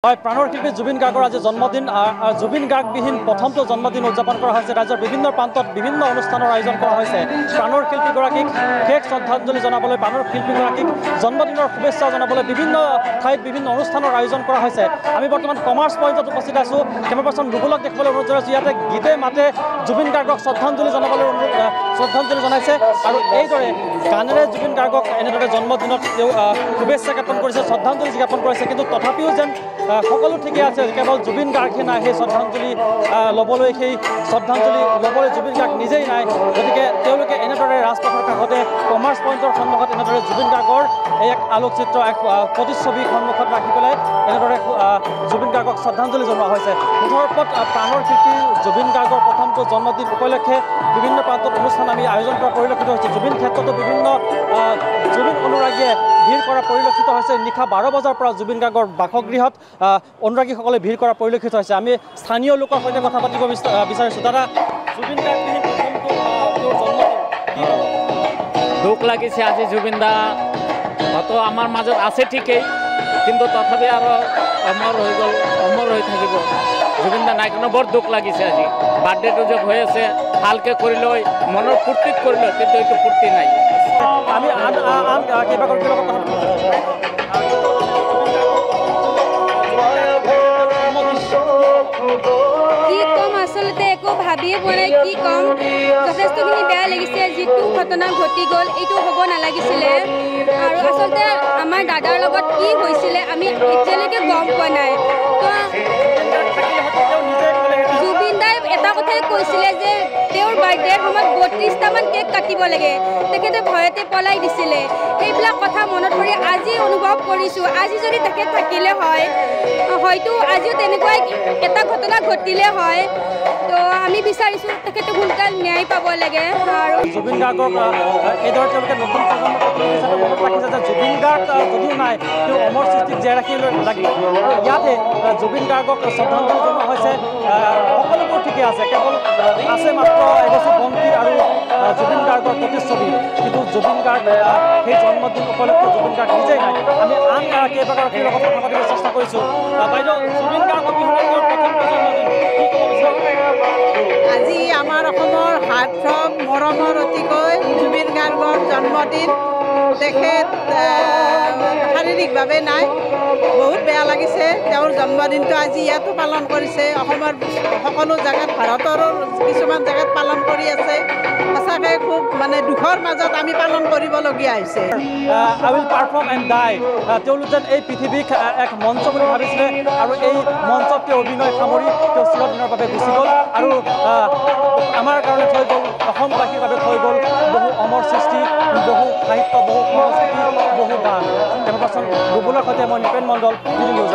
প্ৰাণৰ শিল্পী জুবিন গাৰ্গৰ আজি জন্মদিন জুবিন গাৰ্গবিহীন প্ৰথমটো জন্মদিন উদযাপন কৰা হৈছে ৰাজ্যৰ বিভিন্ন প্ৰান্তত বিভিন্ন অনুষ্ঠানৰ আয়োজন কৰা হৈছে প্ৰাণৰ শিল্পীগৰাকীক শেষ শ্ৰদ্ধাঞ্জলি জনাবলৈ প্ৰাণৰ শিল্পীগৰাকীক জন্মদিনৰ শুভেচ্ছা জনাবলৈ বিভিন্ন ঠাইত বিভিন্ন অনুষ্ঠানৰ আয়োজন কৰা হৈছে আমি বৰ্তমান কমাৰ্চ পইণ্টত উপস্থিত আছোঁ কেমেৰা পাৰ্চন ৰুবুলক দেখিবলৈ অনুৰোধ জনাইছোঁ ইয়াতে গীতে মাতে জুবিন গাৰ্গক শ্ৰদ্ধাঞ্জলি জনাবলৈ শ্ৰদ্ধাঞ্জলি জনাইছে আৰু এইদৰে গানেৰে জুবিন গাৰ্গক এনেদৰে জন্মদিনত তেওঁ শুভেচ্ছা জ্ঞাপন কৰিছে শ্ৰদ্ধাঞ্জলি জ্ঞাপন কৰিছে কিন্তু তথাপিও যেন সকলো ঠিকে আছে কেৱল জুবিন গাৰ্গে নাই সেই শ্ৰদ্ধাঞ্জলি ল'বলৈ সেই শ্ৰদ্ধাঞ্জলি ল'বলৈ জুবিন গাৰ্গ নিজেই নাই গতিকে তেওঁলোকে এনেদৰে ৰাজপথৰ কাষতে কমাৰ্চ পইণ্টৰ সন্মুখত এনেদৰে জুবিন গাৰ্গৰ এক আলোকচিত্ৰ এক প্ৰতিচ্ছবি সন্মুখত ৰাখি পেলাই এনেদৰে জুবিন গাৰ্গক শ্ৰদ্ধাঞ্জলি জনোৱা হৈছে মুঠৰ প্ৰাণৰ শিল্পী জুবিন গাৰ্গৰ প্ৰথমটো জন্মদিন উপলক্ষে বিভিন্ন প্ৰান্তত অনুষ্ঠান আমি আয়োজন কৰা পৰিলক্ষিত হৈছে জুবিন ক্ষেত্ৰতো বিভিন্ন জুবিন অনুৰাগীয়ে ভিৰ কৰা পৰিলক্ষিত হৈছে নিশা 12 বজাৰ পৰা জুবিন গাৰ্গৰ বাসগৃহত অনুৰাগীসকলে ভিৰ কৰা পৰিলক্ষিত হৈছে আমি স্থানীয় লোকৰ সৈতে কথা পাতিব বিচাৰিছোঁ দাদা জুবিন গাৰ্গবিহীন প্ৰথমটো জন্মদিন দুখ লাগিছে আজি জুবিন দা হয়তো আমাৰ মাজত আছে ঠিকেই কিন্তু তথাপি আৰু অমৰ হৈ থাকিব জুবিন দা নাই কাৰণে বৰ দুখ লাগিছে আজি বাৰ্থডেটো যে হৈ আছে ভালকৈ কৰিলৈ মনৰ ফূৰ্তিত কৰিলৈ কিন্তু এইটো ফূৰ্তি নাই আমি আন কেইবাগৰাকীৰ লগত কথা আচলতে একো ভাবিয়ে পোৱা নাই কি ক'ম যথেষ্টখিনি বেয়া লাগিছে যিটো ঘটনা ঘটি গ'ল এইটো হ'ব নালাগিছিলে আৰু আচলতে আমাৰ দাদাৰ লগত কি হৈছিলে আমি এতিয়ালৈকে গম পোৱা নাই জুবিন দাই এটা কথাই কৈছিলে যে তেওঁৰ বাৰ্থডেৰ সময়ত 32টামান কেক কাটিব লাগে তেখেতে ভয়তে পলাই দিছিলে সেইবিলাক কথা মনত পৰি আজি অনুভৱ কৰিছোঁ আজি যদি তেখেত থাকিলে হয় হয়তো আজিও তেনেকুৱাই এটা ঘটনা ঘটিলে হয় তো আমি বিচাৰিছোঁ তেখেতে সোনকালে ন্যায় পাব লাগে আৰু জুবিন গাৰ্গক এইদৰে তেওঁলোকে নতুন প্ৰজন্মক মনত ৰাখিছে যে জুবিন গাৰ্গ যদিও নাই তেওঁ অমৰ সৃষ্টিত জীয়াই ৰাখিব লাগিব ইয়াতে জুবিন গাৰ্গক শ্ৰদ্ধাঞ্জলি জনোৱা হৈছে সকলোবোৰ ঠিকে আছে কেৱল আছে মাত্ৰ এগছি বন্তি আৰু জুবিন গাৰ্গৰ প্ৰতিচ্ছবি কিন্তু জুবিন গাৰ্গ সেই জন্মদিন উপলক্ষে জুবিন গাৰ্গ নিজেই নাই আমি আন কেইবাগৰাকীৰ লগত কথা পাতিব চেষ্টা কৰিছোঁ বাইদেউ জুবিন গাৰ্গ অবিহনে প্ৰথমটো জন্মদিন কি ক'ব বিচাৰে আজি আমাৰ অসমৰ হাৰ্টথ্ৰব মৰমৰ অতিকৈ জুবিন গাৰ্গৰ জন্মদিন তেখেত শাৰীৰিকভাৱে নাই বহুত বেয়া লাগিছে তেওঁৰ জন্মদিনটো আজি ইয়াতো পালন কৰিছে অসমৰ সকলো জেগাত ভাৰতৰো কিছুমান জেগাত পালন কৰি আছে সঁচাকৈ খুব মানে দুখৰ মাজত আমি পালন কৰিবলগীয়া হৈছে আই উইল পাৰফৰ্ম এণ্ড ডাই তেওঁলোক যেন এই পৃথিৱীক এক মঞ্চ বুলি ভাবিছিলে আৰু এই মঞ্চত তেওঁ অভিনয় সামৰি তেওঁ চিৰদিনৰ বাবে গুচি গ'ল আৰু আমাৰ কাৰণে থৈ গ'ল অসমবাসীৰ বাবে থৈ গ'ল বহু অমৰ সৃষ্টি বহু সাহিত্য বহু সংস্কৃতি বহু গান কেমেৰা পাৰ্চন ৰুবুলৰ সৈতে মই নিপেন মণ্ডল নিউজ